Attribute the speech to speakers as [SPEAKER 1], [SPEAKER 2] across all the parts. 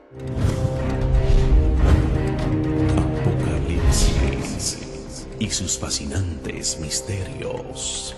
[SPEAKER 1] Apocalipsis y sus fascinantes misterios.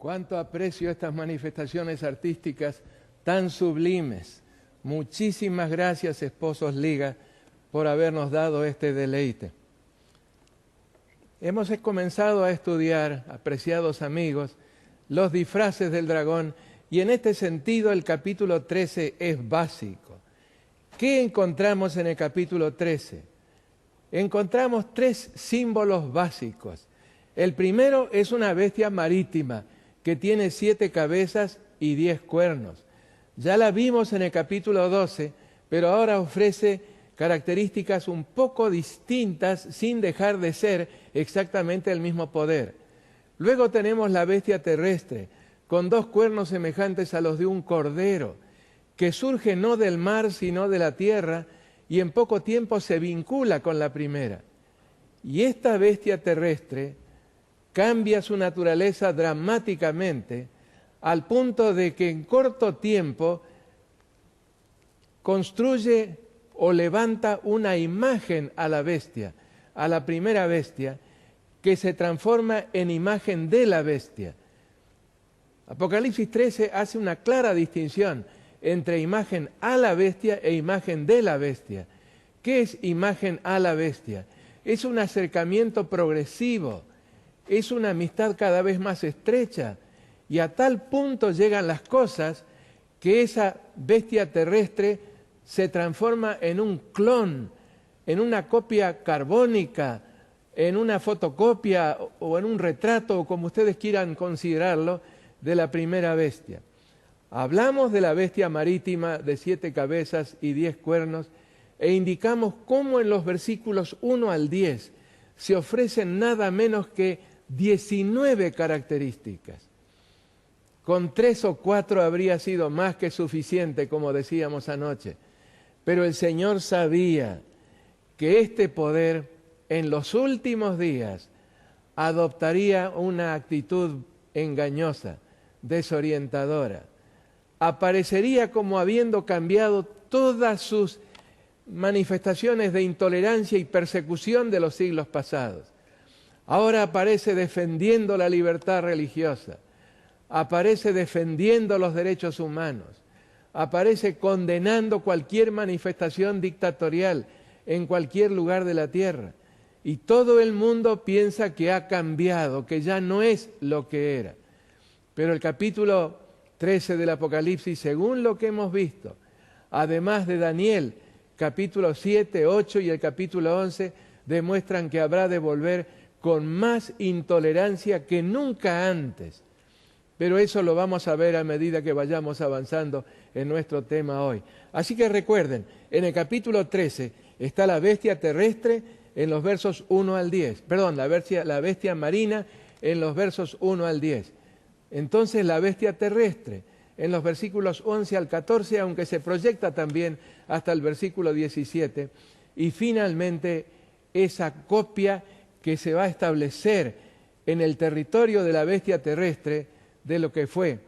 [SPEAKER 2] Cuánto aprecio estas manifestaciones artísticas tan sublimes. Muchísimas gracias, Esposos Liga, por habernos dado este deleite. Hemos comenzado a estudiar, apreciados amigos, los disfraces del dragón, y en este sentido el capítulo 13 es básico. ¿Qué encontramos en el capítulo 13? Encontramos 3 símbolos básicos. El primero es una bestia marítima que tiene 7 cabezas y 10 cuernos. Ya la vimos en el capítulo 12, pero ahora ofrece características un poco distintas sin dejar de ser exactamente el mismo poder. Luego tenemos la bestia terrestre, con 2 cuernos semejantes a los de un cordero, que surge no del mar sino de la tierra y en poco tiempo se vincula con la primera. Y esta bestia terrestre cambia su naturaleza dramáticamente al punto de que en corto tiempo construye o levanta una imagen a la bestia, a la primera bestia, que se transforma en imagen de la bestia. Apocalipsis 13 hace una clara distinción entre imagen a la bestia e imagen de la bestia. ¿Qué es imagen a la bestia? Es un acercamiento progresivo, es una amistad cada vez más estrecha, y a tal punto llegan las cosas que esa bestia terrestre se transforma en un clon, en una copia carbónica, en una fotocopia o en un retrato, o como ustedes quieran considerarlo, de la primera bestia. Hablamos de la bestia marítima de 7 cabezas y 10 cuernos e indicamos cómo en los versículos 1 al 10 se ofrecen nada menos que 19 características. Con 3 o 4 habría sido más que suficiente, como decíamos anoche. Pero el Señor sabía que este poder en los últimos días adoptaría una actitud engañosa, desorientadora. Aparecería como habiendo cambiado todas sus manifestaciones de intolerancia y persecución de los siglos pasados. Ahora aparece defendiendo la libertad religiosa, aparece defendiendo los derechos humanos, aparece condenando cualquier manifestación dictatorial en cualquier lugar de la tierra. Y todo el mundo piensa que ha cambiado, que ya no es lo que era. Pero el capítulo 13 del Apocalipsis, según lo que hemos visto, además de Daniel, capítulo 7, 8 y el capítulo 11, demuestran que habrá de volver con más intolerancia que nunca antes. Pero eso lo vamos a ver a medida que vayamos avanzando en nuestro tema hoy. Así que recuerden, en el capítulo 13 está la bestia terrestre en los versos 1 al 10. Perdón, la bestia marina en los versos 1 al 10. Entonces la bestia terrestre en los versículos 11 al 14, aunque se proyecta también hasta el versículo 17. Y finalmente esa copia que se va a establecer en el territorio de la bestia terrestre de lo que fue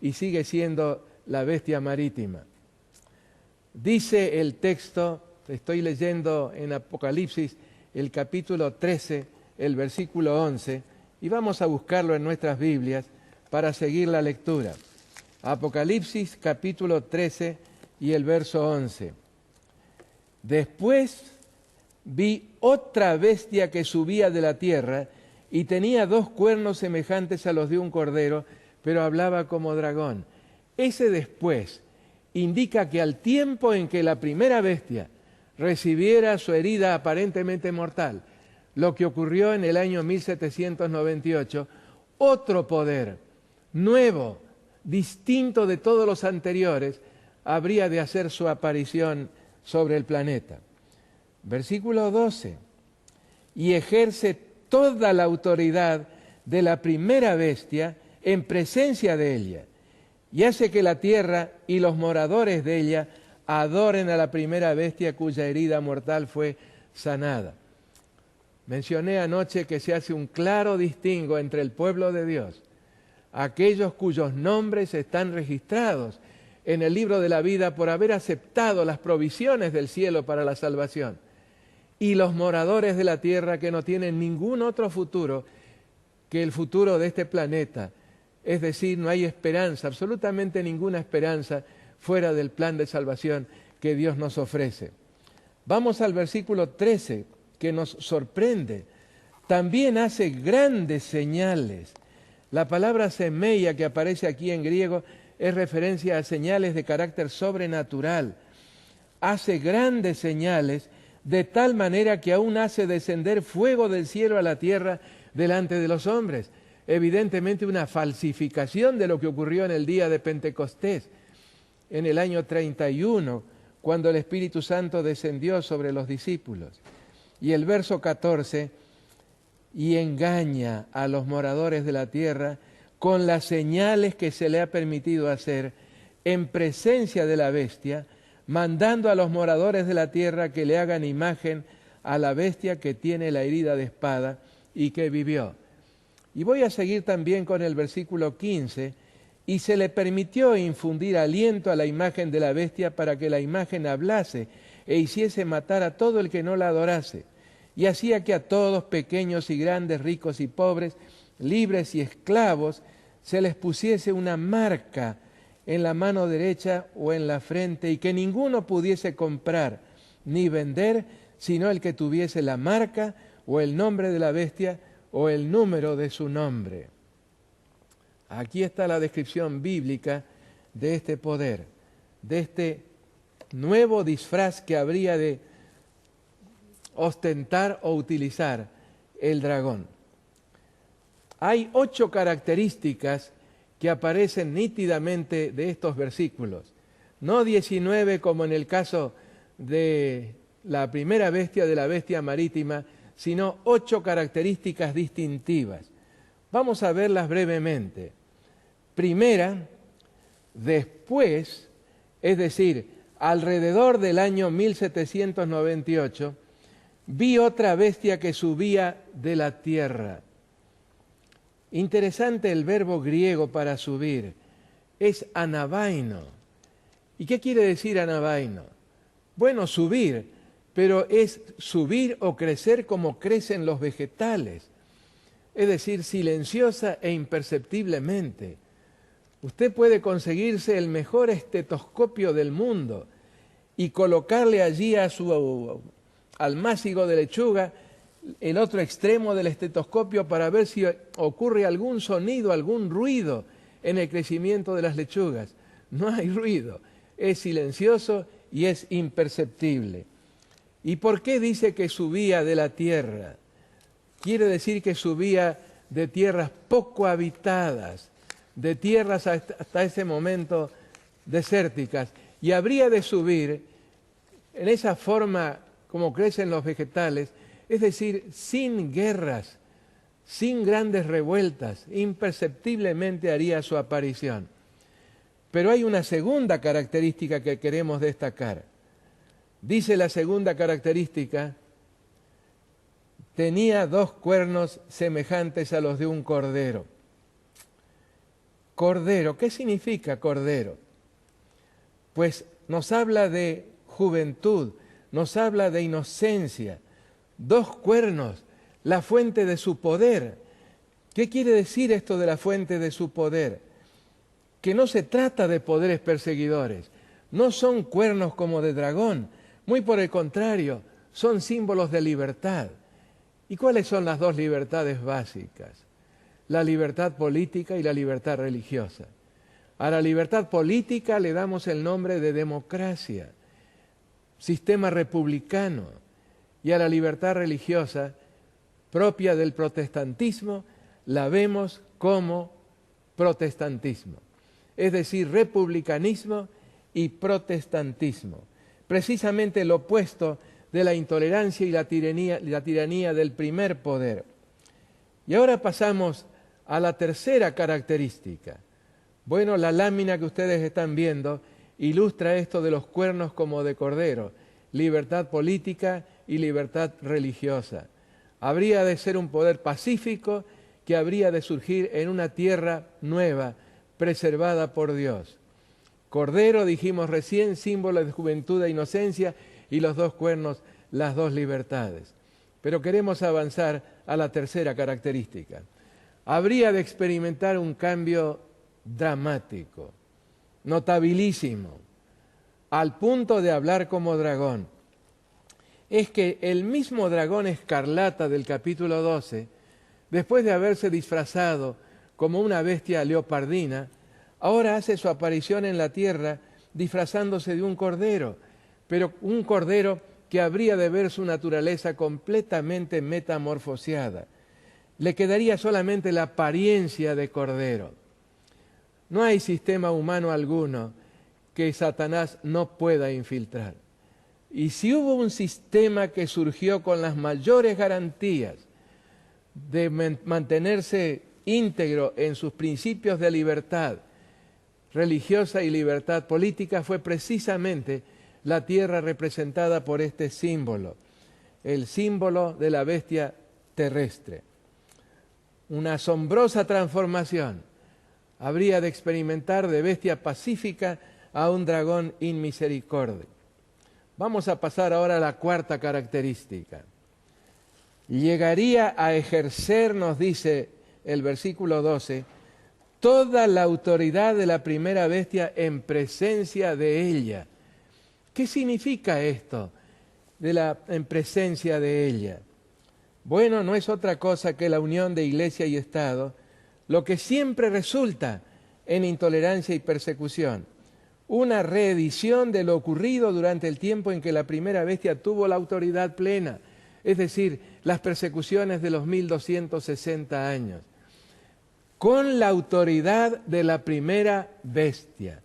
[SPEAKER 2] y sigue siendo la bestia marítima. Dice el texto, estoy leyendo en Apocalipsis el capítulo 13, el versículo 11, y vamos a buscarlo en nuestras Biblias para seguir la lectura. Apocalipsis capítulo 13 y el verso 11. Después vi otra bestia que subía de la tierra y tenía 2 cuernos semejantes a los de un cordero, pero hablaba como dragón. Ese después indica que al tiempo en que la primera bestia recibiera su herida aparentemente mortal, lo que ocurrió en el año 1798, otro poder, nuevo, distinto de todos los anteriores, habría de hacer su aparición sobre el planeta. Versículo 12. Y ejerce toda la autoridad de la primera bestia en presencia de ella, y hace que la tierra y los moradores de ella adoren a la primera bestia cuya herida mortal fue sanada. Mencioné anoche que se hace un claro distingo entre el pueblo de Dios, aquellos cuyos nombres están registrados en el libro de la vida por haber aceptado las provisiones del cielo para la salvación, y los moradores de la tierra que no tienen ningún otro futuro que el futuro de este planeta. Es decir, no hay esperanza, absolutamente ninguna esperanza fuera del plan de salvación que Dios nos ofrece. Vamos al versículo 13, que nos sorprende. También hace grandes señales. La palabra semeia que aparece aquí en griego es referencia a señales de carácter sobrenatural. hace grandes señales, de tal manera que aún hace descender fuego del cielo a la tierra delante de los hombres. Evidentemente una falsificación de lo que ocurrió en el día de Pentecostés, en el año 31, cuando el Espíritu Santo descendió sobre los discípulos. Y el verso 14, y engaña a los moradores de la tierra con las señales que se le ha permitido hacer en presencia de la bestia, mandando a los moradores de la tierra que le hagan imagen a la bestia que tiene la herida de espada y que vivió. Y voy a seguir también con el versículo 15, y se le permitió infundir aliento a la imagen de la bestia para que la imagen hablase e hiciese matar a todo el que no la adorase. Y hacía que a todos, pequeños y grandes, ricos y pobres, libres y esclavos, se les pusiese una marca en la mano derecha o en la frente, y que ninguno pudiese comprar ni vender, sino el que tuviese la marca o el nombre de la bestia o el número de su nombre. Aquí está la descripción bíblica de este poder, de este nuevo disfraz que habría de ostentar o utilizar el dragón. Hay 8 características que aparecen nítidamente de estos versículos, no 19 como en el caso de la primera bestia, de la bestia marítima, sino 8 características distintivas. Vamos a verlas brevemente. Primera, después, es decir, alrededor del año 1798, vi otra bestia que subía de la tierra. Interesante el verbo griego para subir, es anabaino. ¿Y qué quiere decir anabaino? Bueno, subir, pero es subir o crecer como crecen los vegetales, es decir, silenciosa e imperceptiblemente. Usted puede conseguirse el mejor estetoscopio del mundo y colocarle allí al másigo de lechuga el otro extremo del estetoscopio para ver si ocurre algún sonido, algún ruido en el crecimiento de las lechugas. No hay ruido, es silencioso y es imperceptible. ¿Y por qué dice que subía de la tierra? Quiere decir que subía de tierras poco habitadas, de tierras hasta ese momento desérticas, y habría de subir en esa forma como crecen los vegetales, es decir, sin guerras, sin grandes revueltas, imperceptiblemente haría su aparición. Pero hay una segunda característica que queremos destacar. Dice la segunda característica, tenía 2 cuernos semejantes a los de un cordero. Cordero, ¿qué significa cordero? Pues nos habla de juventud, nos habla de inocencia. 2 cuernos, la fuente de su poder. ¿Qué quiere decir esto de la fuente de su poder? Que no se trata de poderes perseguidores, no son cuernos como de dragón, muy por el contrario, son símbolos de libertad. ¿Y cuáles son las 2 libertades básicas? La libertad política y la libertad religiosa. A la libertad política le damos el nombre de democracia, sistema republicano, y a la libertad religiosa, propia del protestantismo, la vemos como protestantismo, es decir, republicanismo y protestantismo, precisamente lo opuesto de la intolerancia y la tiranía del primer poder. Y ahora pasamos a la tercera característica. Bueno, la lámina que ustedes están viendo ilustra esto de los cuernos como de cordero, libertad política y libertad religiosa. Habría de ser un poder pacífico que habría de surgir en una tierra nueva, preservada por Dios. Cordero, dijimos recién, símbolo de juventud e inocencia, y los 2 cuernos, las 2 libertades. Pero queremos avanzar a la tercera característica. Habría de experimentar un cambio dramático, notabilísimo, al punto de hablar como dragón. Es que el mismo dragón escarlata del capítulo 12, después de haberse disfrazado como una bestia leopardina, ahora hace su aparición en la tierra disfrazándose de un cordero, pero un cordero que habría de ver su naturaleza completamente metamorfoseada. Le quedaría solamente la apariencia de cordero. No hay sistema humano alguno que Satanás no pueda infiltrar. Y si hubo un sistema que surgió con las mayores garantías de mantenerse íntegro en sus principios de libertad religiosa y libertad política, fue precisamente la tierra representada por este símbolo, el símbolo de la bestia terrestre. Una asombrosa transformación habría de experimentar de bestia pacífica a un dragón inmisericordia. Vamos a pasar ahora a la cuarta característica. Llegaría a ejercer, nos dice el versículo 12, toda la autoridad de la primera bestia en presencia de ella. ¿Qué significa esto en presencia de ella? Bueno, no es otra cosa que la unión de Iglesia y Estado, lo que siempre resulta en intolerancia y persecución. Una reedición de lo ocurrido durante el tiempo en que la primera bestia tuvo la autoridad plena, es decir, las persecuciones de los 1260 años, con la autoridad de la primera bestia,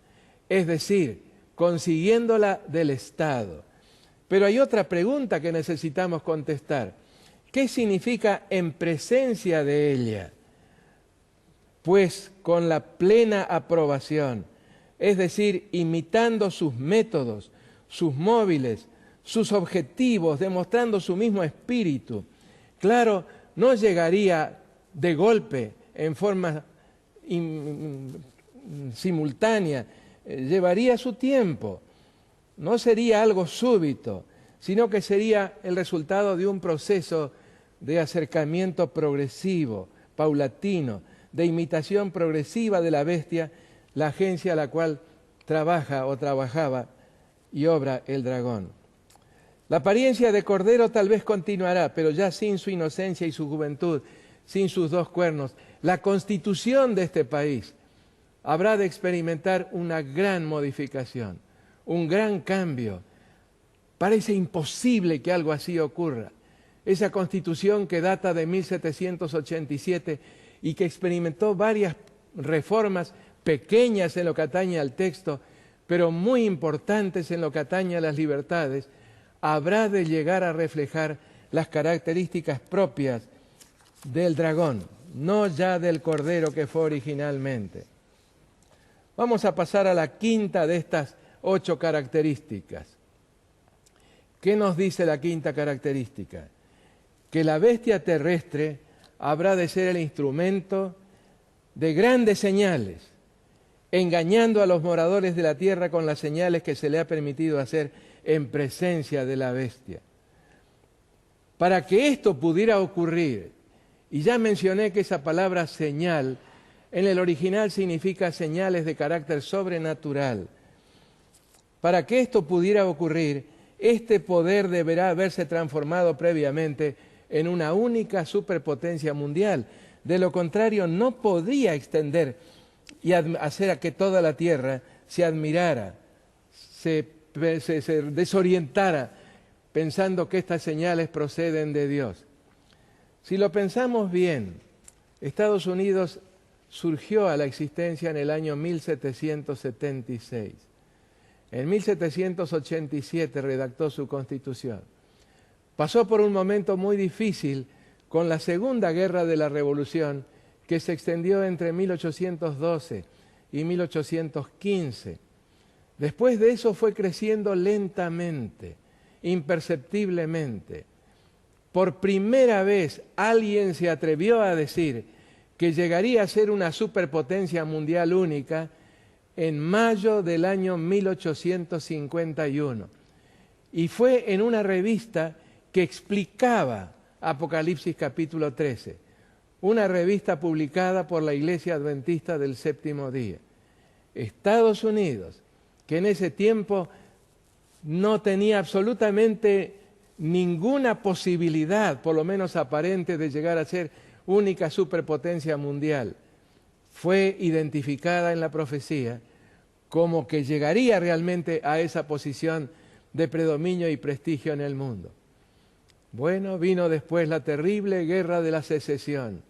[SPEAKER 2] es decir, consiguiéndola del Estado. Pero hay otra pregunta que necesitamos contestar. ¿Qué significa en presencia de ella? Pues con la plena aprobación, es decir, imitando sus métodos, sus móviles, sus objetivos, demostrando su mismo espíritu. Claro, no llegaría de golpe, en forma simultánea, llevaría su tiempo. No sería algo súbito, sino que sería el resultado de un proceso de acercamiento progresivo, paulatino, de imitación progresiva de la bestia, la agencia a la cual trabaja o trabajaba y obra el dragón. La apariencia de cordero tal vez continuará, pero ya sin su inocencia y su juventud, sin sus dos cuernos. La constitución de este país habrá de experimentar una gran modificación, un gran cambio. Parece imposible que algo así ocurra. Esa constitución que data de 1787 y que experimentó varias reformas pequeñas en lo que atañe al texto, pero muy importantes en lo que atañe a las libertades, habrá de llegar a reflejar las características propias del dragón, no ya del cordero que fue originalmente. Vamos a pasar a la quinta de estas 8 características. ¿Qué nos dice la quinta característica? Que la bestia terrestre habrá de ser el instrumento de grandes señales, engañando a los moradores de la tierra con las señales que se le ha permitido hacer en presencia de la bestia. Para que esto pudiera ocurrir, y ya mencioné que esa palabra señal en el original significa señales de carácter sobrenatural. Para que esto pudiera ocurrir, este poder deberá haberse transformado previamente en una única superpotencia mundial. De lo contrario, no podría extender y hacer a que toda la tierra se admirara, se desorientara, pensando que estas señales proceden de Dios. Si lo pensamos bien, Estados Unidos surgió a la existencia en el año 1776. En 1787 redactó su Constitución. Pasó por un momento muy difícil con la Segunda Guerra de la Revolución, que se extendió entre 1812 y 1815. Después de eso fue creciendo lentamente, imperceptiblemente. Por primera vez alguien se atrevió a decir que llegaría a ser una superpotencia mundial única en mayo del año 1851. Y fue en una revista que explicaba Apocalipsis capítulo 13, una revista publicada por la Iglesia Adventista del Séptimo Día. Estados Unidos, que en ese tiempo no tenía absolutamente ninguna posibilidad, por lo menos aparente, de llegar a ser única superpotencia mundial, fue identificada en la profecía como que llegaría realmente a esa posición de predominio y prestigio en el mundo. Bueno, vino después la terrible Guerra de la Secesión,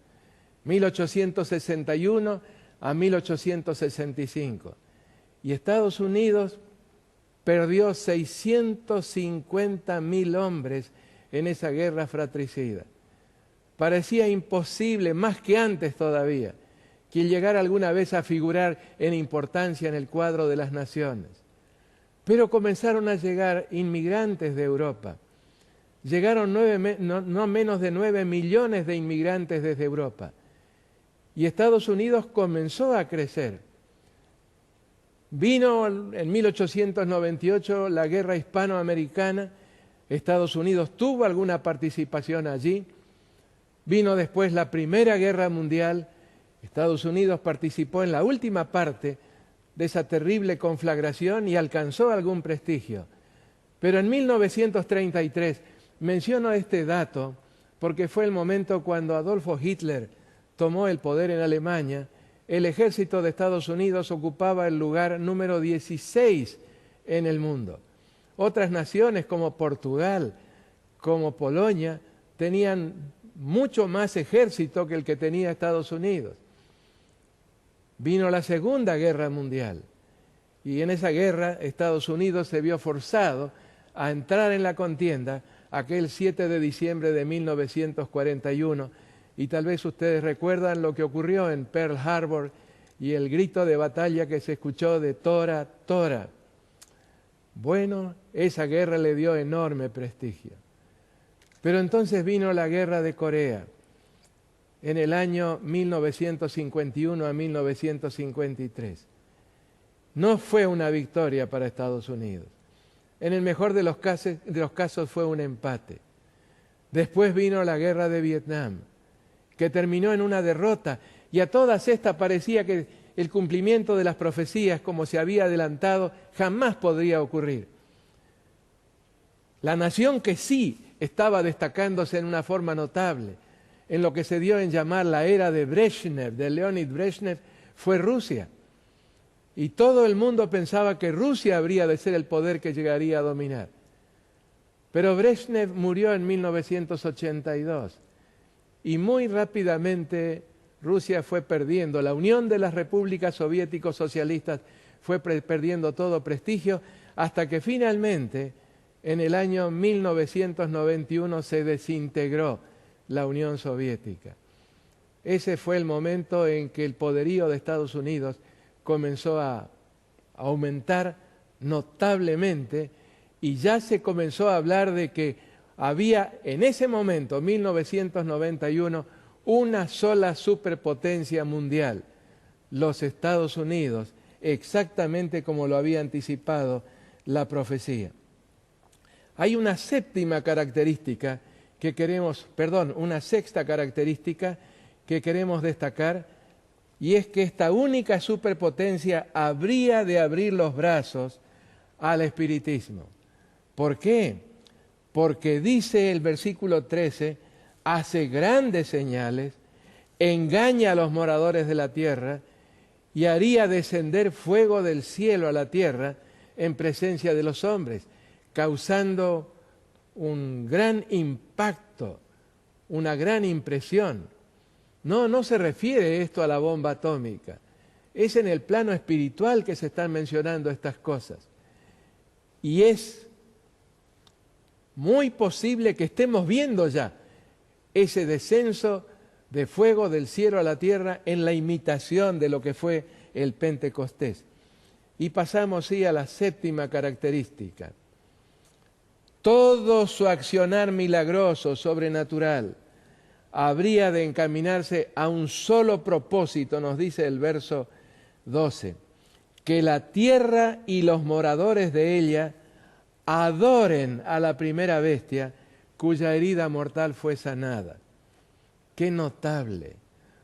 [SPEAKER 2] 1861 a 1865. Y Estados Unidos perdió 650.000 hombres en esa guerra fratricida. Parecía imposible, más que antes todavía, que llegara alguna vez a figurar en importancia en el cuadro de las naciones. Pero comenzaron a llegar inmigrantes de Europa. Llegaron no menos de 9 millones de inmigrantes desde Europa. Y Estados Unidos comenzó a crecer. Vino en 1898 la guerra hispanoamericana. Estados Unidos tuvo alguna participación allí. Vino después la Primera Guerra Mundial. Estados Unidos participó en la última parte de esa terrible conflagración y alcanzó algún prestigio. Pero en 1933, menciono este dato porque fue el momento cuando Adolfo Hitler tomó el poder en Alemania. El ejército de Estados Unidos ocupaba el lugar número 16 en el mundo. Otras naciones como Portugal, como Polonia, tenían mucho más ejército que el que tenía Estados Unidos. Vino la Segunda Guerra Mundial y en esa guerra Estados Unidos se vio forzado a entrar en la contienda aquel 7 de diciembre de 1941 y tal vez ustedes recuerdan lo que ocurrió en Pearl Harbor y el grito de batalla que se escuchó de Tora, Tora. Bueno, esa guerra le dio enorme prestigio. Pero entonces vino la Guerra de Corea, en el año 1951 a 1953. No fue una victoria para Estados Unidos. En el mejor de los casos fue un empate. Después vino la Guerra de Vietnam, que terminó en una derrota, y a todas estas parecía que el cumplimiento de las profecías, como se había adelantado, jamás podría ocurrir. La nación que sí estaba destacándose en una forma notable, en lo que se dio en llamar la era de Brezhnev, de Leonid Brezhnev, fue Rusia. Y todo el mundo pensaba que Rusia habría de ser el poder que llegaría a dominar. Pero Brezhnev murió en 1982 y muy rápidamente Rusia fue perdiendo. La Unión de las Repúblicas Soviéticos Socialistas fue perdiendo todo prestigio hasta que finalmente en el año 1991 se desintegró la Unión Soviética. Ese fue el momento en que el poderío de Estados Unidos comenzó a aumentar notablemente y ya se comenzó a hablar de que había en ese momento, 1991, una sola superpotencia mundial, los Estados Unidos, exactamente como lo había anticipado la profecía. Hay una sexta característica que queremos destacar, y es que esta única superpotencia habría de abrir los brazos al espiritismo. ¿Por qué? Porque dice el versículo 13, hace grandes señales, engaña a los moradores de la tierra y haría descender fuego del cielo a la tierra en presencia de los hombres, causando un gran impacto, una gran impresión. No se refiere esto a la bomba atómica. Es en el plano espiritual que se están mencionando estas cosas. Y es muy posible que estemos viendo ya ese descenso de fuego del cielo a la tierra en la imitación de lo que fue el Pentecostés. Y pasamos sí a la séptima característica. Todo su accionar milagroso, sobrenatural, habría de encaminarse a un solo propósito, nos dice el verso 12, que la tierra y los moradores de ella adoren a la primera bestia cuya herida mortal fue sanada. ¡Qué notable!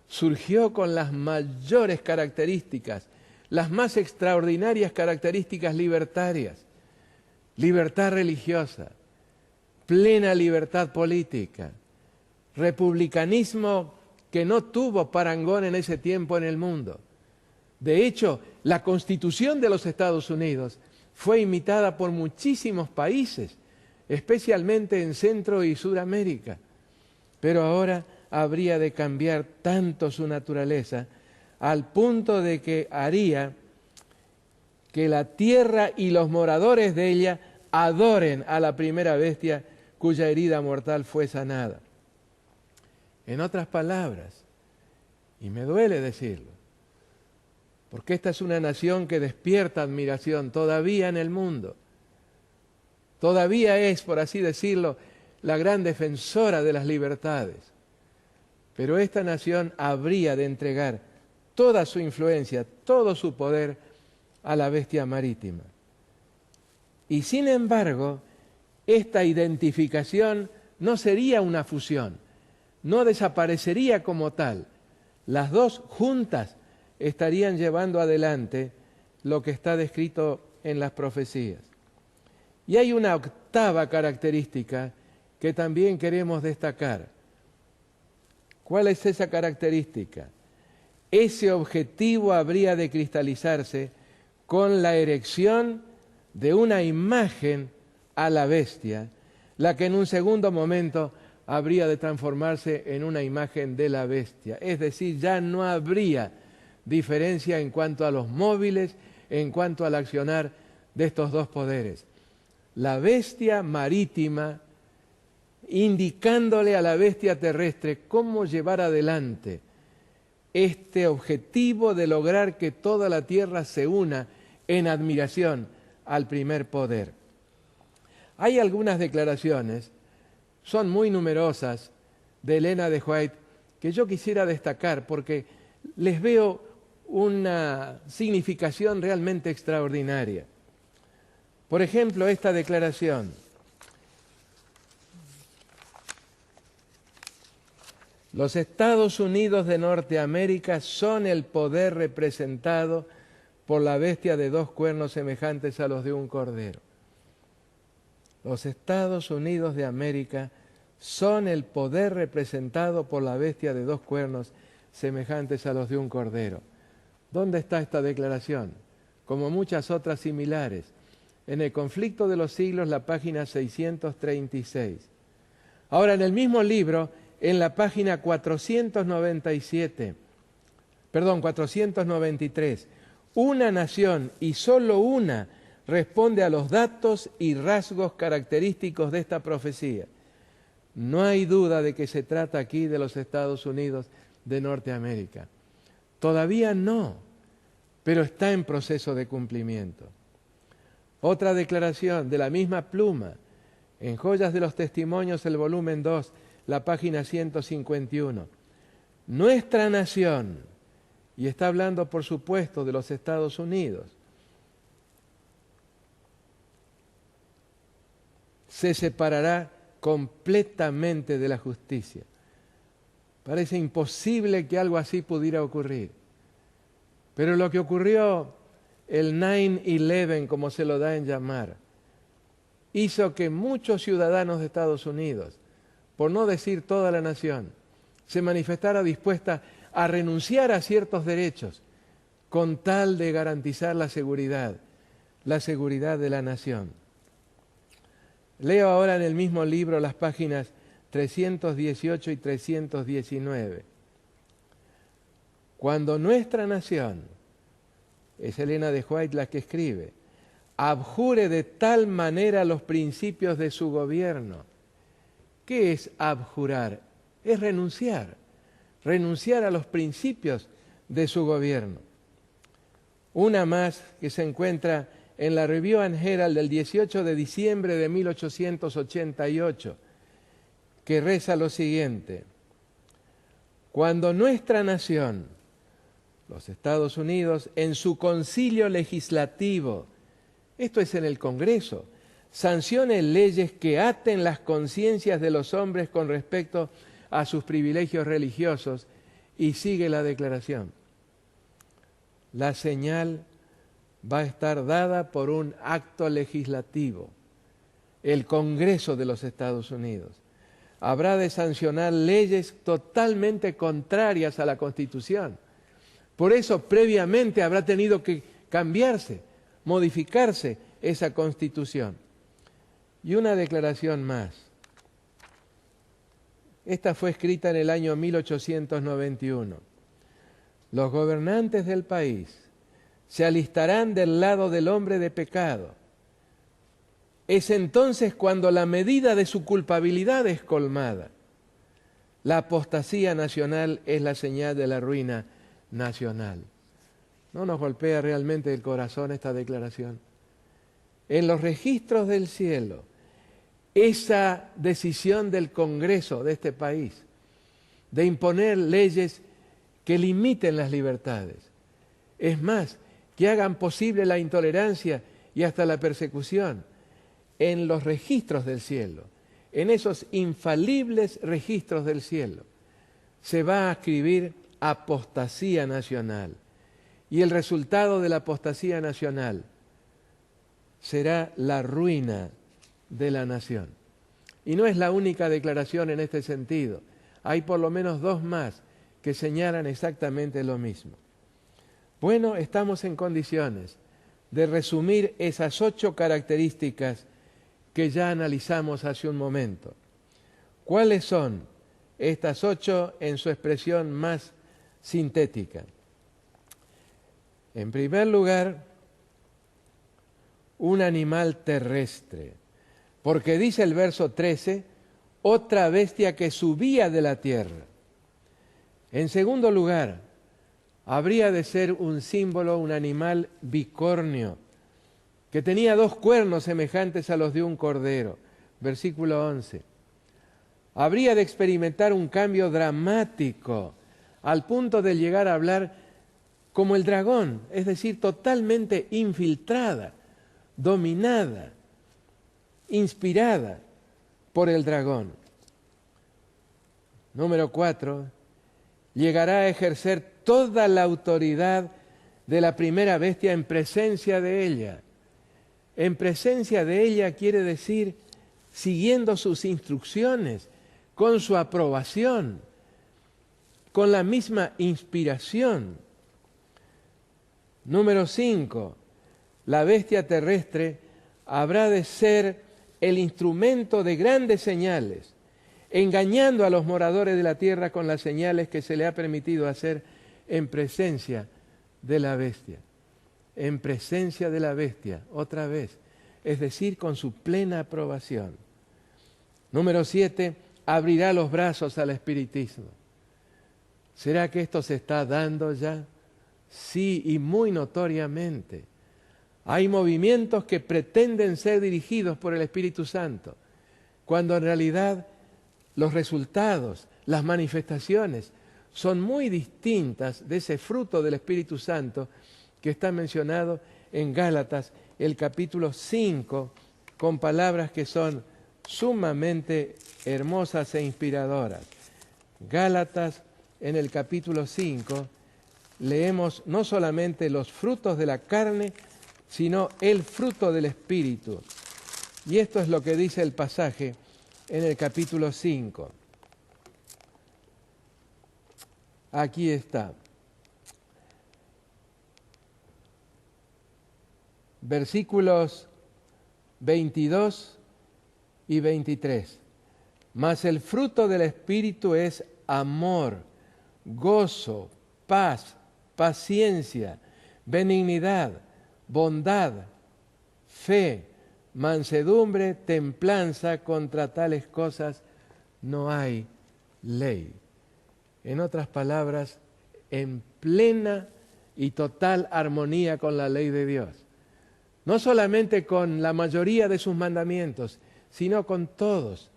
[SPEAKER 2] Surgió con las mayores características, las más extraordinarias características libertarias, libertad religiosa, plena libertad política, republicanismo que no tuvo parangón en ese tiempo en el mundo. De hecho, la Constitución de los Estados Unidos fue imitada por muchísimos países, especialmente en Centro y Sudamérica. Pero ahora habría de cambiar tanto su naturaleza al punto de que haría que la tierra y los moradores de ella adoren a la primera bestia cuya herida mortal fue sanada. En otras palabras, y me duele decirlo, porque esta es una nación que despierta admiración todavía en el mundo, todavía es, por así decirlo, la gran defensora de las libertades, pero esta nación habría de entregar toda su influencia, todo su poder a la bestia marítima. Y sin embargo, esta identificación no sería una fusión, no desaparecería como tal. Las dos juntas estarían llevando adelante lo que está descrito en las profecías. Y hay una octava característica que también queremos destacar. ¿Cuál es esa característica? Ese objetivo habría de cristalizarse con la erección de una imagen a la bestia, la que en un segundo momento habría de transformarse en una imagen de la bestia. Es decir, ya no habría diferencia en cuanto a los móviles, en cuanto al accionar de estos dos poderes. La bestia marítima indicándole a la bestia terrestre cómo llevar adelante este objetivo de lograr que toda la tierra se una en admiración al primer poder. Hay algunas declaraciones, son muy numerosas, de Elena de White, que yo quisiera destacar porque les veo una significación realmente extraordinaria. Por ejemplo, esta declaración: los Estados Unidos de Norteamérica son el poder representado por la bestia de dos cuernos semejantes a los de un cordero. Los Estados Unidos de América son el poder representado por la bestia de dos cuernos semejantes a los de un cordero. ¿Dónde está esta declaración? Como muchas otras similares. En el Conflicto de los Siglos, la página 636. Ahora, en el mismo libro, en la página 493, una nación y solo una responde a los datos y rasgos característicos de esta profecía. No hay duda de que se trata aquí de los Estados Unidos de Norteamérica. Todavía no, pero está en proceso de cumplimiento. Otra declaración de la misma pluma, en Joyas de los Testimonios, el volumen 2, la página 151. Nuestra nación, y está hablando por supuesto de los Estados Unidos, se separará completamente de la justicia. Parece imposible que algo así pudiera ocurrir. Pero lo que ocurrió, el 9/11, como se lo da en llamar, hizo que muchos ciudadanos de Estados Unidos, por no decir toda la nación, se manifestara dispuesta a renunciar a ciertos derechos con tal de garantizar la seguridad de la nación. Leo ahora en el mismo libro las páginas 318 y 319. Cuando nuestra nación, es Elena de White la que escribe, abjure de tal manera los principios de su gobierno. ¿Qué es abjurar? Es renunciar a los principios de su gobierno. Una más que se encuentra en la Review and Herald del 18 de diciembre de 1888, que reza lo siguiente: cuando nuestra nación, los Estados Unidos, en su concilio legislativo, esto es en el Congreso, sancione leyes que aten las conciencias de los hombres con respecto a sus privilegios religiosos, y sigue la declaración. La señal va a estar dada por un acto legislativo. El Congreso de los Estados Unidos habrá de sancionar leyes totalmente contrarias a la Constitución. Por eso, previamente habrá tenido que cambiarse, modificarse esa constitución. Y una declaración más. Esta fue escrita en el año 1891. Los gobernantes del país se alistarán del lado del hombre de pecado. Es entonces cuando la medida de su culpabilidad es colmada. La apostasía nacional es la señal de la ruina nacional. ¿No nos golpea realmente el corazón esta declaración? En los registros del cielo, esa decisión del Congreso de este país de imponer leyes que limiten las libertades, es más, que hagan posible la intolerancia y hasta la persecución, en los registros del cielo, en esos infalibles registros del cielo, se va a escribir apostasía nacional. Y el resultado de la apostasía nacional será la ruina de la nación. Y no es la única declaración en este sentido. Hay por lo menos dos más que señalan exactamente lo mismo. Bueno, estamos en condiciones de resumir esas 8 características que ya analizamos hace un momento. ¿Cuáles son estas 8 en su expresión más sintética? En primer lugar, un animal terrestre, porque dice el verso 13, otra bestia que subía de la tierra. En segundo lugar, habría de ser un símbolo, un animal bicornio, que tenía 2 cuernos semejantes a los de un cordero. Versículo 11. Habría de experimentar un cambio dramático, al punto de llegar a hablar como el dragón, es decir, totalmente infiltrada, dominada, inspirada por el dragón. Número 4, llegará a ejercer toda la autoridad de la primera bestia en presencia de ella. En presencia de ella quiere decir siguiendo sus instrucciones, con su aprobación, con la misma inspiración. Número 5, la bestia terrestre habrá de ser el instrumento de grandes señales, engañando a los moradores de la tierra con las señales que se le ha permitido hacer en presencia de la bestia. En presencia de la bestia, otra vez, es decir, con su plena aprobación. Número 7, abrirá los brazos al espiritismo. ¿Será que esto se está dando ya? Sí, y muy notoriamente. Hay movimientos que pretenden ser dirigidos por el Espíritu Santo, cuando en realidad los resultados, las manifestaciones, son muy distintas de ese fruto del Espíritu Santo que está mencionado en Gálatas, el capítulo 5, con palabras que son sumamente hermosas e inspiradoras. Gálatas, en el capítulo 5, leemos no solamente los frutos de la carne, sino el fruto del Espíritu. Y esto es lo que dice el pasaje en el capítulo 5. Aquí está. Versículos 22 y 23. Mas el fruto del Espíritu es amor, gozo, paz, paciencia, benignidad, bondad, fe, mansedumbre, templanza. Contra tales cosas no hay ley. En otras palabras, en plena y total armonía con la ley de Dios. No solamente con la mayoría de sus mandamientos, sino con todos.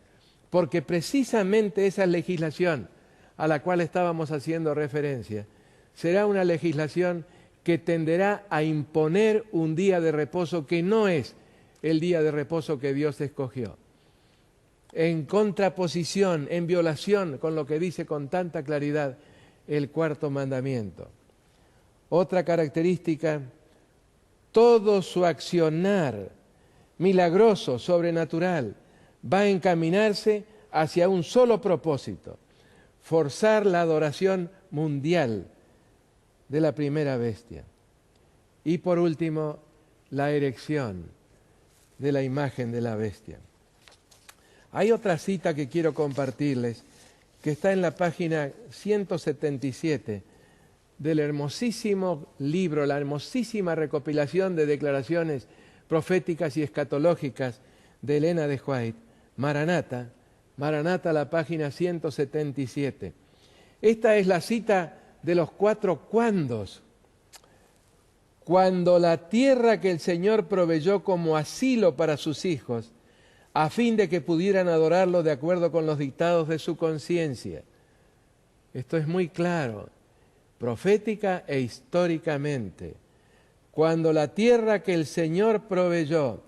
[SPEAKER 2] Porque precisamente esa legislación a la cual estábamos haciendo referencia será una legislación que tenderá a imponer un día de reposo que no es el día de reposo que Dios escogió. En contraposición, en violación con lo que dice con tanta claridad el 4º mandamiento. Otra característica, todo su accionar milagroso, sobrenatural, va a encaminarse hacia un solo propósito: forzar la adoración mundial de la primera bestia. Y por último, la erección. de la imagen de la bestia. Hay otra cita que quiero compartirles, que está en la página 177 del hermosísimo libro, la hermosísima recopilación de declaraciones proféticas y escatológicas de Elena de White, Maranatha, la página 177. Esta es la cita de los 4 cuándos. Cuando la tierra que el Señor proveyó como asilo para sus hijos, a fin de que pudieran adorarlo de acuerdo con los dictados de su conciencia. Esto es muy claro, profética e históricamente. Cuando la tierra que el Señor proveyó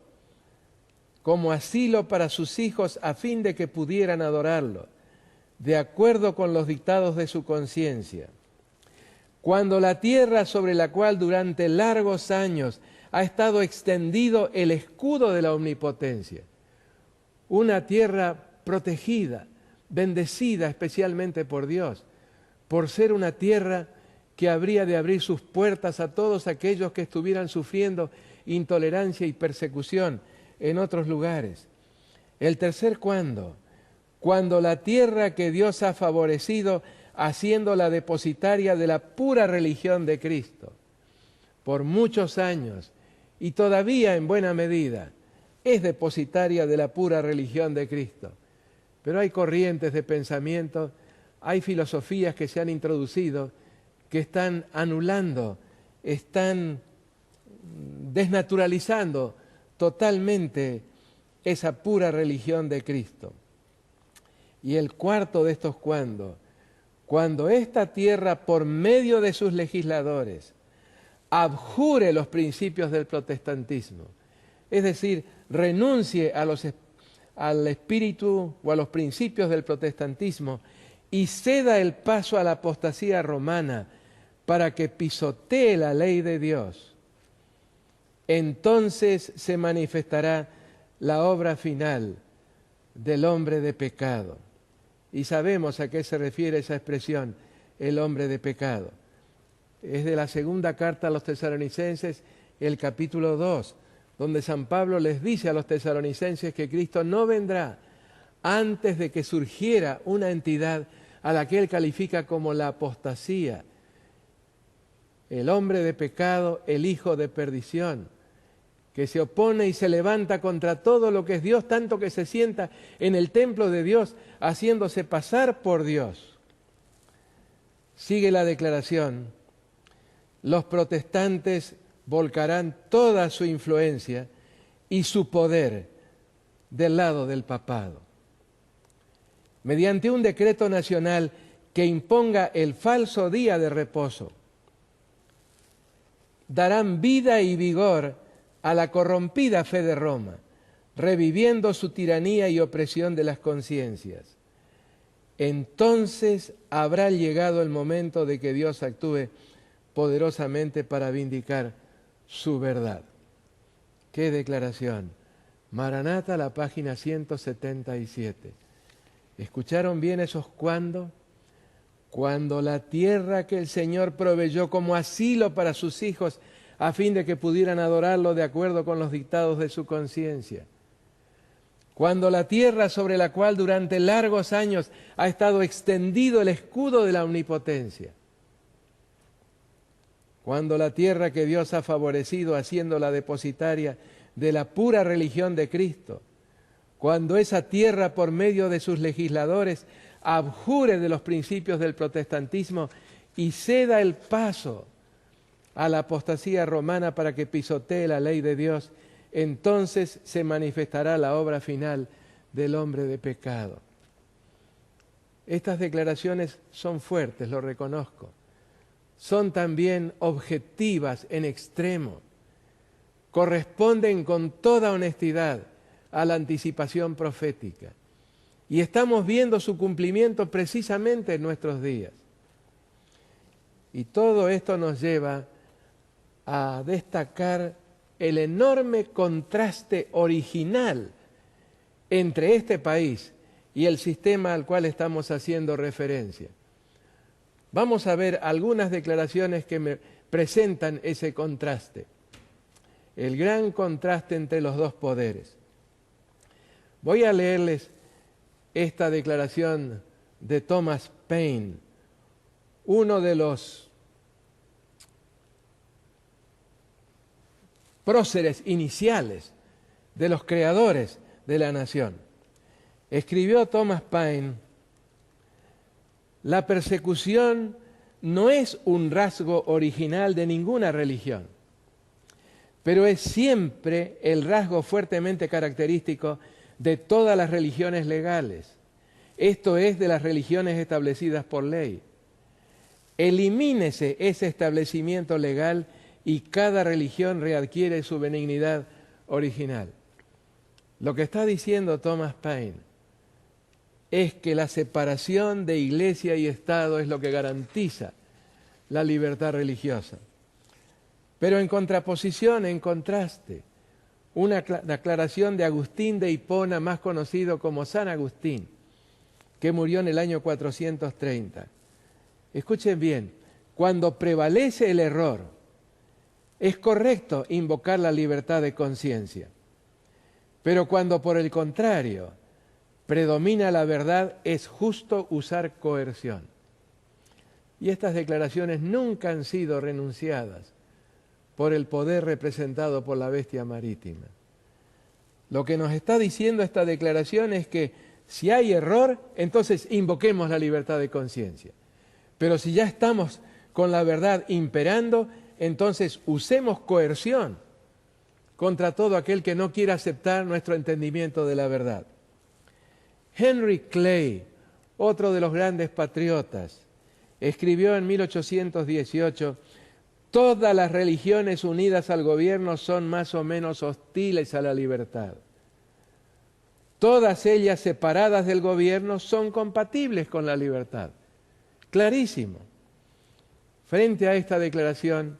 [SPEAKER 2] como asilo para sus hijos a fin de que pudieran adorarlo, de acuerdo con los dictados de su conciencia. Cuando la tierra sobre la cual durante largos años ha estado extendido el escudo de la omnipotencia, una tierra protegida, bendecida especialmente por Dios, por ser una tierra que habría de abrir sus puertas a todos aquellos que estuvieran sufriendo intolerancia y persecución en otros lugares. El tercer cuándo, cuando la tierra que Dios ha favorecido haciéndola depositaria de la pura religión de Cristo, por muchos años y todavía en buena medida, es depositaria de la pura religión de Cristo. Pero hay corrientes de pensamiento, hay filosofías que se han introducido que están anulando, están desnaturalizando totalmente esa pura religión de Cristo. Y el cuarto de estos cuando esta tierra por medio de sus legisladores abjure los principios del protestantismo, es decir, renuncie al espíritu o a los principios del protestantismo y ceda el paso a la apostasía romana para que pisotee la ley de Dios, entonces se manifestará la obra final del hombre de pecado. Y sabemos a qué se refiere esa expresión, el hombre de pecado. Es de la segunda carta a los tesalonicenses, el capítulo 2, donde San Pablo les dice a los tesalonicenses que Cristo no vendrá antes de que surgiera una entidad a la que él califica como la apostasía, el hombre de pecado, el hijo de perdición, que se opone y se levanta contra todo lo que es Dios, tanto que se sienta en el templo de Dios, haciéndose pasar por Dios. Sigue la declaración: los protestantes volcarán toda su influencia y su poder del lado del papado. Mediante un decreto nacional que imponga el falso día de reposo, darán vida y vigor a la corrompida fe de Roma, reviviendo su tiranía y opresión de las conciencias. Entonces habrá llegado el momento de que Dios actúe poderosamente para vindicar su verdad. ¡Qué declaración! Maranatha, la página 177. ¿Escucharon bien esos cuándo? Cuando la tierra que el Señor proveyó como asilo para sus hijos, a fin de que pudieran adorarlo de acuerdo con los dictados de su conciencia. Cuando la tierra sobre la cual durante largos años ha estado extendido el escudo de la omnipotencia. Cuando la tierra que Dios ha favorecido haciéndola depositaria de la pura religión de Cristo. Cuando esa tierra por medio de sus legisladores abjure de los principios del protestantismo y ceda el paso a la apostasía romana para que pisotee la ley de Dios, entonces se manifestará la obra final del hombre de pecado. Estas declaraciones son fuertes, lo reconozco. Son también objetivas en extremo. Corresponden con toda honestidad a la anticipación profética. Y estamos viendo su cumplimiento precisamente en nuestros días. Y todo esto nos lleva a destacar el enorme contraste original entre este país y el sistema al cual estamos haciendo referencia. Vamos a ver algunas declaraciones que me presentan ese contraste. el gran contraste entre los dos poderes. Voy a leerles esta declaración de Thomas Paine, uno de los próceres iniciales, de los creadores de la nación. Escribió Thomas Paine: la persecución no es un rasgo original de ninguna religión, pero es siempre el rasgo fuertemente característico de todas las religiones legales, esto es, de las religiones establecidas por ley. Elimínese ese establecimiento legal y cada religión readquiere su benignidad original. Lo que está diciendo Thomas Paine es que la separación de iglesia y Estado es lo que garantiza la libertad religiosa. Pero en contraposición, en contraste, una declaración de Agustín de Hipona, más conocido como San Agustín, que murió en el año 430. Escuchen bien, cuando prevalece el error, es correcto invocar la libertad de conciencia. Pero cuando por el contrario predomina la verdad, es justo usar coerción. Y estas declaraciones nunca han sido renunciadas por el poder representado por la bestia marítima. Lo que nos está diciendo esta declaración es que si hay error, entonces invoquemos la libertad de conciencia. Pero si ya estamos con la verdad imperando, entonces usemos coerción contra todo aquel que no quiera aceptar nuestro entendimiento de la verdad. Henry Clay, otro de los grandes patriotas, escribió en 1818: todas las religiones unidas al gobierno son más o menos hostiles a la libertad. Todas ellas separadas del gobierno son compatibles con la libertad. Clarísimo. Frente a esta declaración,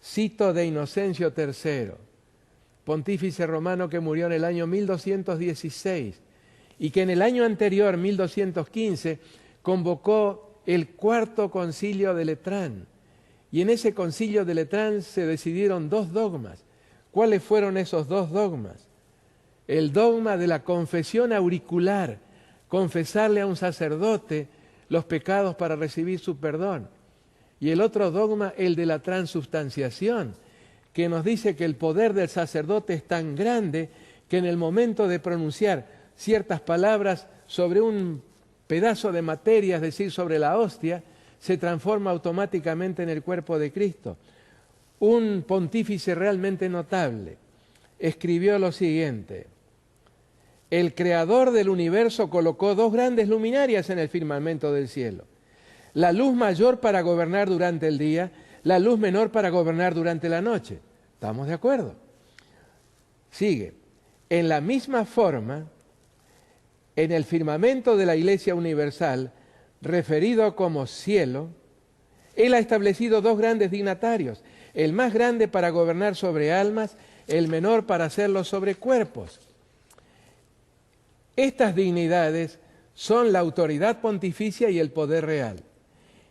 [SPEAKER 2] cito de Inocencio III, pontífice romano que murió en el año 1216 y que en el año anterior, 1215, convocó el Cuarto Concilio de Letrán. Y en ese concilio de Letrán se decidieron dos dogmas. ¿Cuáles fueron esos dos dogmas? El dogma de la confesión auricular, confesarle a un sacerdote los pecados para recibir su perdón. Y el otro dogma, el de la transubstanciación, que nos dice que el poder del sacerdote es tan grande que en el momento de pronunciar ciertas palabras sobre un pedazo de materia, es decir, sobre la hostia, se transforma automáticamente en el cuerpo de Cristo. Un pontífice realmente notable escribió lo siguiente: el creador del universo colocó dos grandes luminarias en el firmamento del cielo, la luz mayor para gobernar durante el día, la luz menor para gobernar durante la noche. ¿Estamos de acuerdo? Sigue. En la misma forma, en el firmamento de la Iglesia Universal, referido como cielo, Él ha establecido dos grandes dignatarios, el más grande para gobernar sobre almas, el menor para hacerlo sobre cuerpos. Estas dignidades son la autoridad pontificia y el poder real.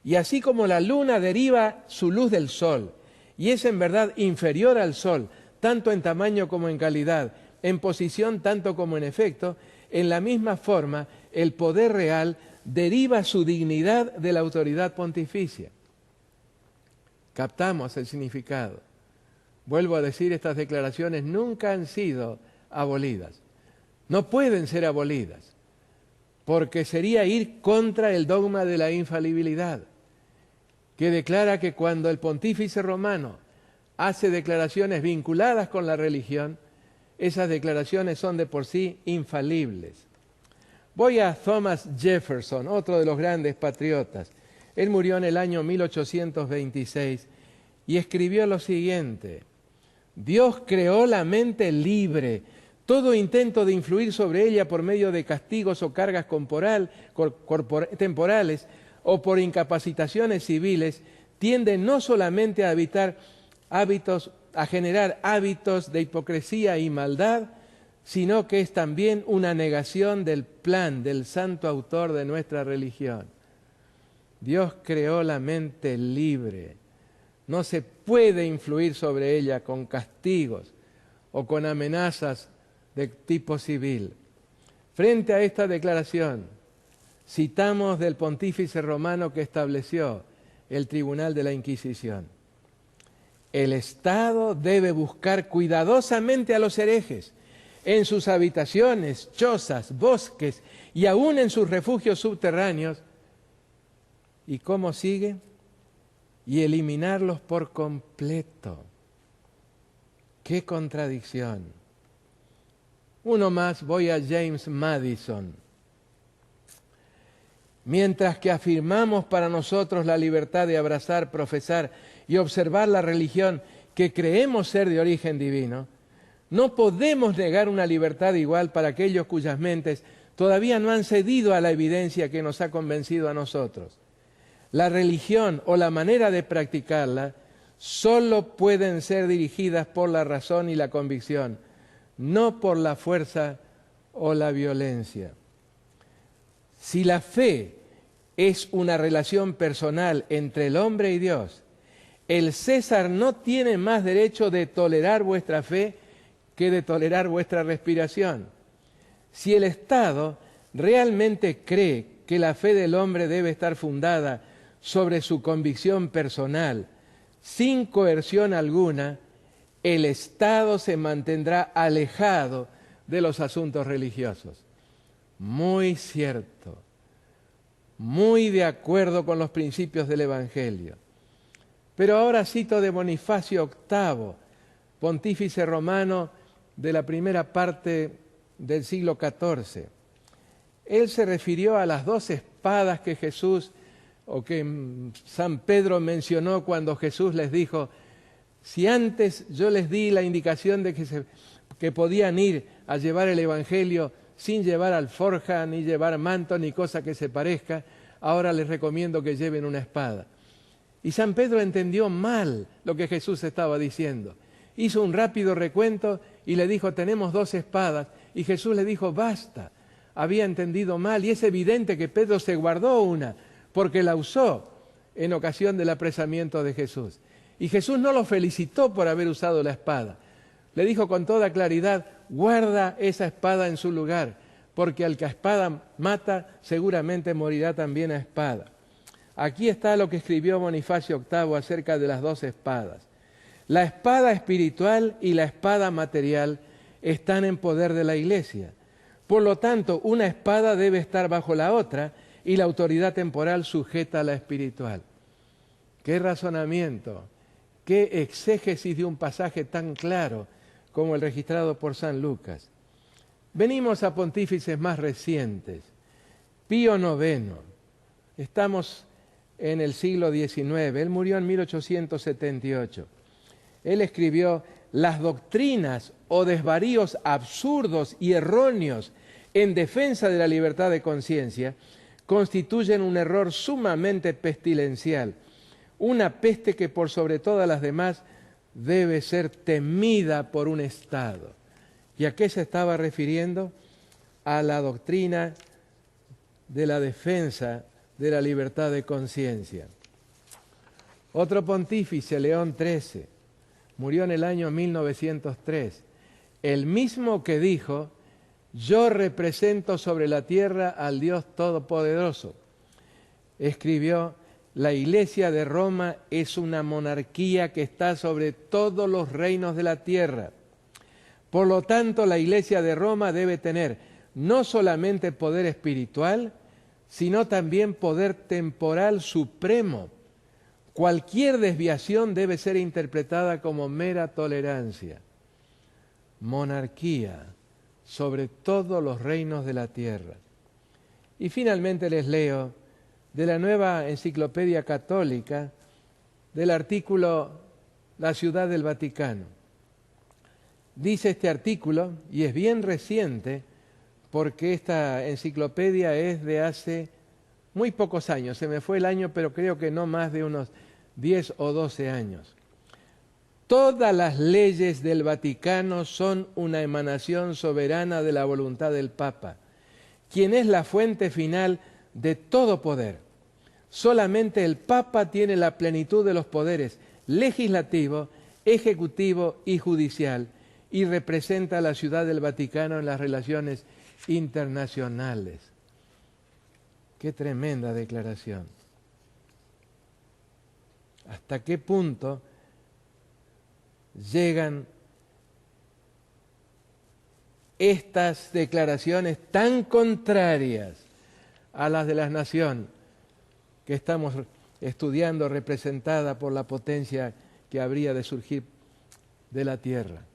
[SPEAKER 2] Y así como la luna deriva su luz del sol, y es en verdad inferior al sol, tanto en tamaño como en calidad, en posición tanto como en efecto, en la misma forma el poder real deriva su dignidad de la autoridad pontificia. Captamos el significado. Vuelvo a decir, estas declaraciones nunca han sido abolidas. No pueden ser abolidas, porque sería ir contra el dogma de la infalibilidad, que declara que cuando el pontífice romano hace declaraciones vinculadas con la religión, esas declaraciones son de por sí infalibles. Voy a Thomas Jefferson, otro de los grandes patriotas. Él murió en el año 1826 y escribió lo siguiente: Dios creó la mente libre. Todo intento de influir sobre ella por medio de castigos o cargas temporales o por incapacitaciones civiles tiende no solamente a generar hábitos de hipocresía y maldad, sino que es también una negación del plan del santo autor de nuestra religión. Dios creó la mente libre. No se puede influir sobre ella con castigos o con amenazas de tipo civil. Frente a esta declaración, citamos del pontífice romano que estableció el Tribunal de la Inquisición. El Estado debe buscar cuidadosamente a los herejes en sus habitaciones, chozas, bosques y aún en sus refugios subterráneos. ¿Y cómo sigue? Y eliminarlos por completo. ¡Qué contradicción! Uno más, voy a James Madison. Mientras que afirmamos para nosotros la libertad de abrazar, profesar y observar la religión que creemos ser de origen divino, no podemos negar una libertad igual para aquellos cuyas mentes todavía no han cedido a la evidencia que nos ha convencido a nosotros. La religión o la manera de practicarla solo pueden ser dirigidas por la razón y la convicción, no por la fuerza o la violencia. Si la fe es una relación personal entre el hombre y Dios, el César no tiene más derecho de tolerar vuestra fe que de tolerar vuestra respiración. Si el Estado realmente cree que la fe del hombre debe estar fundada sobre su convicción personal, sin coerción alguna, el Estado se mantendrá alejado de los asuntos religiosos. Muy cierto, muy de acuerdo con los principios del Evangelio. Pero ahora cito de Bonifacio VIII, pontífice romano de la primera parte del siglo XIV. Él se refirió a las 2 espadas que Jesús, o que San Pedro mencionó cuando Jesús les dijo: si antes yo les di la indicación de que podían ir a llevar el Evangelio sin llevar alforja, ni llevar manto, ni cosa que se parezca, ahora les recomiendo que lleven una espada. Y San Pedro entendió mal lo que Jesús estaba diciendo. Hizo un rápido recuento y le dijo: tenemos 2 espadas. Y Jesús le dijo: basta. Había entendido mal, y es evidente que Pedro se guardó una, porque la usó en ocasión del apresamiento de Jesús. Y Jesús no lo felicitó por haber usado la espada. Le dijo con toda claridad: guarda esa espada en su lugar, porque al que a espada mata, seguramente morirá también a espada. Aquí está lo que escribió Bonifacio VIII acerca de las 2 espadas. La espada espiritual y la espada material están en poder de la Iglesia. Por lo tanto, una espada debe estar bajo la otra y la autoridad temporal sujeta a la espiritual. ¡Qué razonamiento! ¡Qué exégesis de un pasaje tan claro como el registrado por San Lucas! Venimos a pontífices más recientes. Pío IX. Estamos en el siglo XIX. Él murió en 1878. Él escribió: las doctrinas o desvaríos absurdos y erróneos en defensa de la libertad de conciencia constituyen un error sumamente pestilencial, una peste que por sobre todas las demás debe ser temida por un Estado. ¿Y a qué se estaba refiriendo? A la doctrina de la defensa de la libertad de conciencia. Otro pontífice, León XIII, murió en el año 1903, el mismo que dijo: yo represento sobre la tierra al Dios Todopoderoso. Escribió: la Iglesia de Roma es una monarquía que está sobre todos los reinos de la tierra. Por lo tanto, la Iglesia de Roma debe tener no solamente poder espiritual, sino también poder temporal supremo. Cualquier desviación debe ser interpretada como mera tolerancia. Monarquía sobre todos los reinos de la tierra. Y finalmente les leo de la Nueva Enciclopedia Católica, del artículo La Ciudad del Vaticano. Dice este artículo, y es bien reciente, porque esta enciclopedia es de hace muy pocos años, se me fue el año, pero creo que no más de unos 10 o 12 años. Todas las leyes del Vaticano son una emanación soberana de la voluntad del Papa, quien es la fuente final de todo poder. Solamente el Papa tiene la plenitud de los poderes legislativo, ejecutivo y judicial, y representa a la Ciudad del Vaticano en las relaciones internacionales. Qué tremenda declaración. ¿Hasta qué punto llegan estas declaraciones tan contrarias a las de la nación que estamos estudiando, representada por la potencia que habría de surgir de la tierra?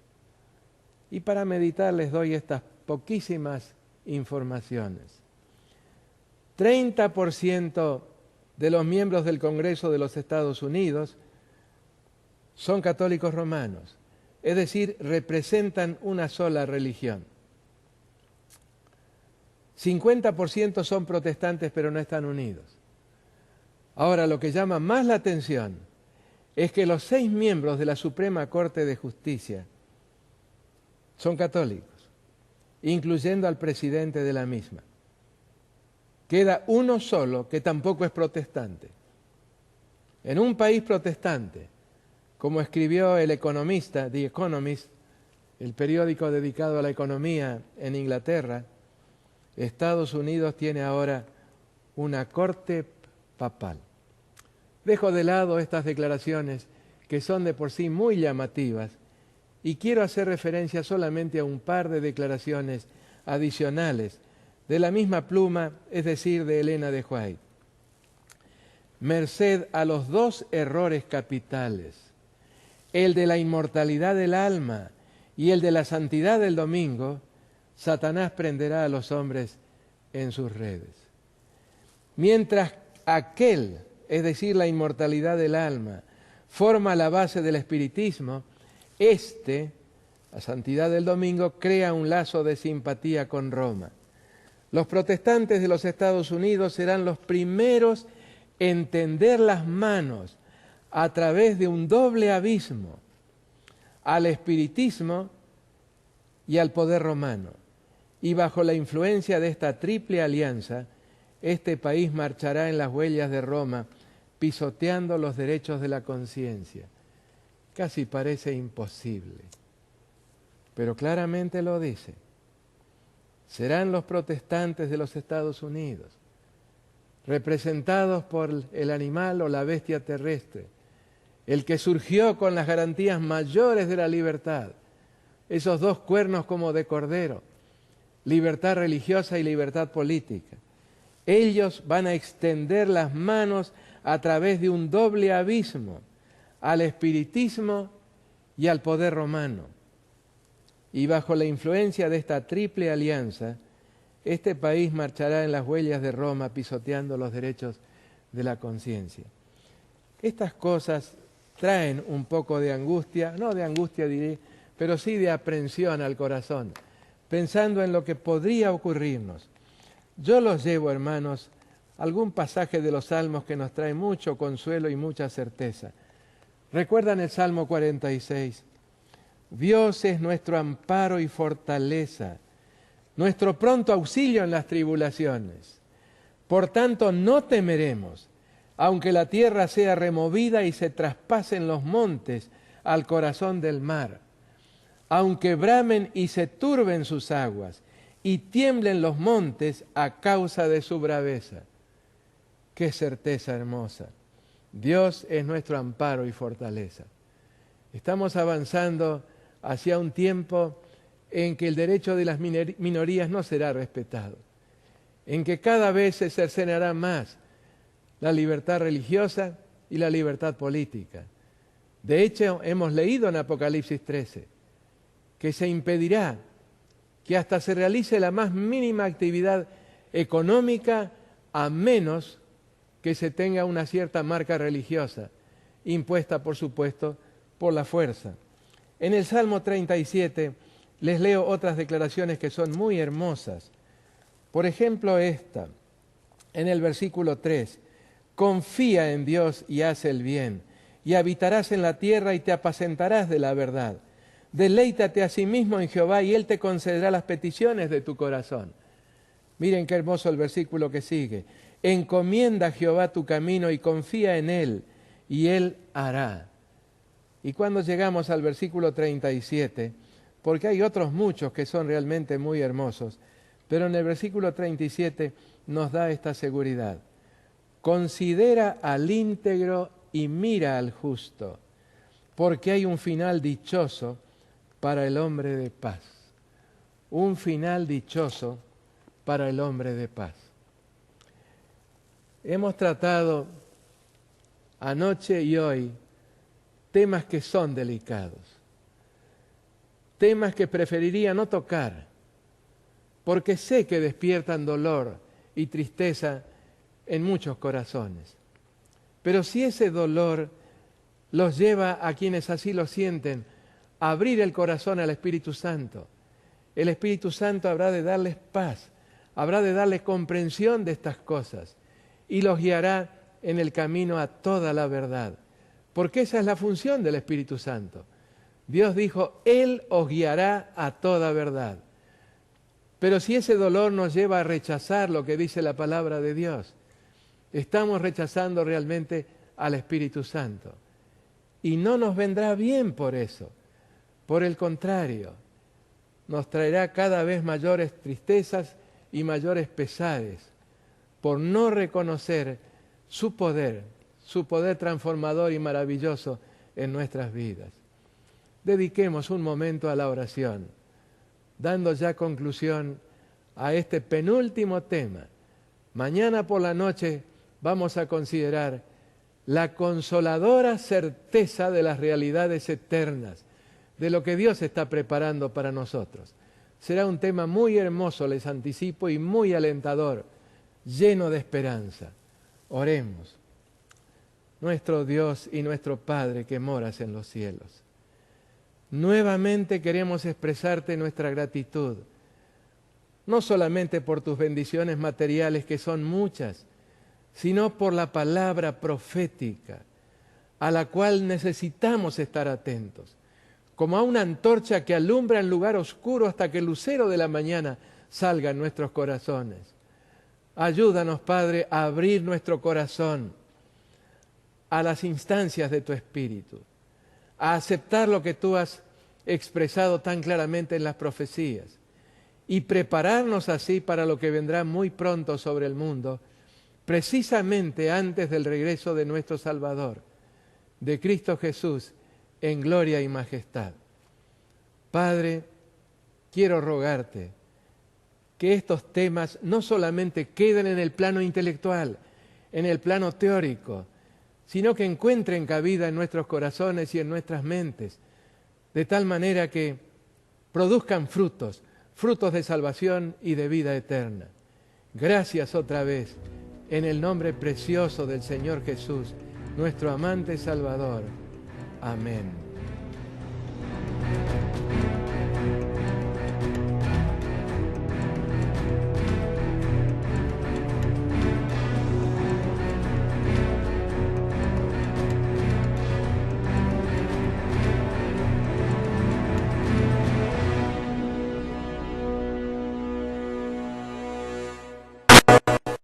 [SPEAKER 2] Y para meditar les doy estas poquísimas informaciones. 30% de los miembros del Congreso de los Estados Unidos son católicos romanos, es decir, representan una sola religión. 50% son protestantes pero no están unidos. Ahora, lo que llama más la atención es que los 6 miembros de la Suprema Corte de Justicia son católicos, incluyendo al presidente de la misma. Queda uno solo que tampoco es protestante. En un país protestante, como escribió el economista, The Economist, el periódico dedicado a la economía en Inglaterra, Estados Unidos tiene ahora una corte papal. Dejo de lado estas declaraciones que son de por sí muy llamativas y quiero hacer referencia solamente a un par de declaraciones adicionales de la misma pluma, es decir, de Elena de White. Merced a los 2 errores capitales, el de la inmortalidad del alma y el de la santidad del domingo, Satanás prenderá a los hombres en sus redes. Mientras aquel, es decir, la inmortalidad del alma, forma la base del espiritismo, la santidad del domingo, crea un lazo de simpatía con Roma. Los protestantes de los Estados Unidos serán los primeros en tender las manos a través de un doble abismo al espiritismo y al poder romano. Y bajo la influencia de esta triple alianza, este país marchará en las huellas de Roma, pisoteando los derechos de la conciencia. Casi parece imposible, pero claramente lo dice. Serán los protestantes de los Estados Unidos, representados por el animal o la bestia terrestre, el que surgió con las garantías mayores de la libertad, esos 2 cuernos como de cordero, libertad religiosa y libertad política. Ellos van a extender las manos a través de un doble abismo al espiritismo y al poder romano. Y bajo la influencia de esta triple alianza, este país marchará en las huellas de Roma pisoteando los derechos de la conciencia. Estas cosas traen un poco de angustia, no de angustia diré, pero sí de aprensión al corazón, pensando en lo que podría ocurrirnos. Yo los llevo, hermanos, a algún pasaje de los Salmos que nos trae mucho consuelo y mucha certeza. ¿Recuerdan el Salmo 46? Dios es nuestro amparo y fortaleza, nuestro pronto auxilio en las tribulaciones. Por tanto, no temeremos, aunque la tierra sea removida y se traspasen los montes al corazón del mar, aunque bramen y se turben sus aguas y tiemblen los montes a causa de su braveza. ¡Qué certeza hermosa! Dios es nuestro amparo y fortaleza. Estamos avanzando hacia un tiempo en que el derecho de las minorías no será respetado, en que cada vez se cercenará más la libertad religiosa y la libertad política. De hecho, hemos leído en Apocalipsis 13 que se impedirá que hasta se realice la más mínima actividad económica a menos que se tenga una cierta marca religiosa, impuesta, por supuesto, por la fuerza. En el Salmo 37 les leo otras declaraciones que son muy hermosas. Por ejemplo, esta, en el versículo 3, confía en Dios y haz el bien, y habitarás en la tierra y te apacentarás de la verdad. Deleítate a sí mismo en Jehová y Él te concederá las peticiones de tu corazón. Miren qué hermoso el versículo que sigue. Encomienda a Jehová tu camino y confía en Él, y Él hará. Y cuando llegamos al versículo 37, porque hay otros muchos que son realmente muy hermosos, pero en el versículo 37 nos da esta seguridad. Considera al íntegro y mira al justo, porque hay un final dichoso para el hombre de paz. Un final dichoso para el hombre de paz. Hemos tratado anoche y hoy temas que son delicados, temas que preferiría no tocar, porque sé que despiertan dolor y tristeza en muchos corazones. Pero si ese dolor los lleva a quienes así lo sienten a abrir el corazón al Espíritu Santo, el Espíritu Santo habrá de darles paz, habrá de darles comprensión de estas cosas y los guiará en el camino a toda la verdad. Porque esa es la función del Espíritu Santo. Dios dijo, Él os guiará a toda verdad. Pero si ese dolor nos lleva a rechazar lo que dice la palabra de Dios, estamos rechazando realmente al Espíritu Santo. Y no nos vendrá bien por eso. Por el contrario, nos traerá cada vez mayores tristezas y mayores pesares por no reconocer su poder transformador y maravilloso en nuestras vidas. Dediquemos un momento a la oración, dando ya conclusión a este penúltimo tema. Mañana por la noche vamos a considerar la consoladora certeza de las realidades eternas, de lo que Dios está preparando para nosotros. Será un tema muy hermoso, les anticipo, y muy alentador, lleno de esperanza. Oremos. Nuestro Dios y nuestro Padre que moras en los cielos, nuevamente queremos expresarte nuestra gratitud, no solamente por tus bendiciones materiales, que son muchas, sino por la palabra profética, a la cual necesitamos estar atentos, como a una antorcha que alumbra en lugar oscuro hasta que el lucero de la mañana salga en nuestros corazones. Ayúdanos, Padre, a abrir nuestro corazón a las instancias de tu Espíritu, a aceptar lo que tú has expresado tan claramente en las profecías y prepararnos así para lo que vendrá muy pronto sobre el mundo, precisamente antes del regreso de nuestro Salvador, de Cristo Jesús, en gloria y majestad. Padre, quiero rogarte que estos temas no solamente queden en el plano intelectual, en el plano teórico, sino que encuentren cabida en nuestros corazones y en nuestras mentes, de tal manera que produzcan frutos de salvación y de vida eterna. Gracias otra vez, en el nombre precioso del Señor Jesús, nuestro amante Salvador. Amén.